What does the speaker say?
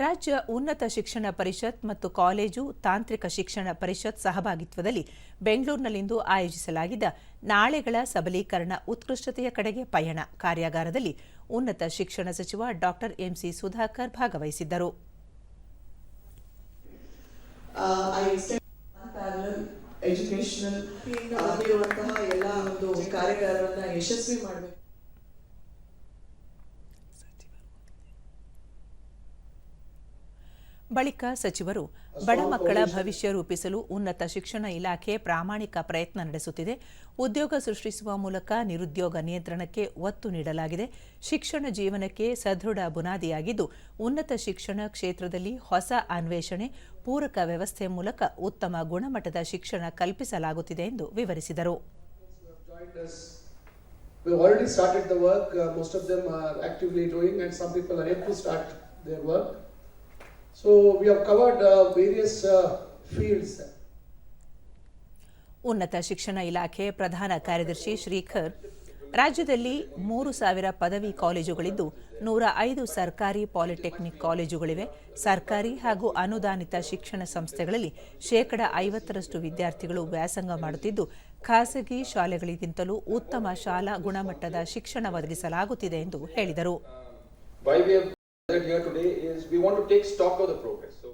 ರಾಜ್ಯ ಉನ್ನತ ಶಿಕ್ಷಣ ಪರಿಷತ್ ಮತ್ತು ಕಾಲೇಜು ತಾಂತ್ರಿಕ ಶಿಕ್ಷಣ ಪರಿಷತ್ ಸಹಭಾಗಿತ್ವದಲ್ಲಿ ಬೆಂಗಳೂರಿನಲ್ಲಿಂದು ಆಯೋಜಿಸಲಾಗಿದ್ದ ನಾಳೆಗಳ ಸಬಲೀಕರಣ ಉತ್ಕೃಷ್ಟತೆಯ ಕಡೆಗೆ ಪಯಣ ಕಾರ್ಯಾಗಾರದಲ್ಲಿ ಉನ್ನತ ಶಿಕ್ಷಣ ಸಚಿವ ಡಾ ಎಂಸಿ ಸುಧಾಕರ್ ಭಾಗವಹಿಸಿದ್ದರು. ಬಳಿಕ ಸಚಿವರು ಬಡ ಮಕ್ಕಳ ಭವಿಷ್ಯ ರೂಪಿಸಲು ಉನ್ನತ ಶಿಕ್ಷಣ ಇಲಾಖೆ ಪ್ರಾಮಾಣಿಕ ಪ್ರಯತ್ನ ನಡೆಸುತ್ತಿದೆ. ಉದ್ಯೋಗ ಸೃಷ್ಟಿಸುವ ಮೂಲಕ ನಿರುದ್ಯೋಗ ನಿಯಂತ್ರಣಕ್ಕೆ ಒತ್ತು ನೀಡಲಾಗಿದೆ. ಶಿಕ್ಷಣ ಜೀವನಕ್ಕೆ ಸದೃಢ ಬುನಾದಿಯಾಗಿದ್ದು, ಉನ್ನತ ಶಿಕ್ಷಣ ಕ್ಷೇತ್ರದಲ್ಲಿ ಹೊಸ ಅನ್ವೇಷಣೆ, ಪೂರಕ ವ್ಯವಸ್ಥೆ ಮೂಲಕ ಉತ್ತಮ ಗುಣಮಟ್ಟದ ಶಿಕ್ಷಣ ಕಲ್ಪಿಸಲಾಗುತ್ತಿದೆ ಎಂದು ವಿವರಿಸಿದರು. So we have covered various fields. ಉನ್ನತ ಶಿಕ್ಷಣ ಇಲಾಖೆ ಪ್ರಧಾನ ಕಾರ್ಯದರ್ಶಿ ಶ್ರೀಖರ್, ರಾಜ್ಯದಲ್ಲಿ 3,000 ಪದವಿ ಕಾಲೇಜುಗಳಿದ್ದು 105 ಸರ್ಕಾರಿ ಪಾಲಿಟೆಕ್ನಿಕ್ ಕಾಲೇಜುಗಳಿವೆ. ಸರ್ಕಾರಿ ಹಾಗೂ ಅನುದಾನಿತ ಶಿಕ್ಷಣ ಸಂಸ್ಥೆಗಳಲ್ಲಿ 50% ವಿದ್ಯಾರ್ಥಿಗಳು ವ್ಯಾಸಂಗ ಮಾಡುತ್ತಿದ್ದು, ಖಾಸಗಿ ಶಾಲೆಗಳಿಗಿಂತಲೂ ಉತ್ತಮ ಶಾಲಾ ಗುಣಮಟ್ಟದ ಶಿಕ್ಷಣ ಒದಗಿಸಲಾಗುತ್ತಿದೆ ಎಂದು ಹೇಳಿದರು. Here today is we want to take stock of the progress. So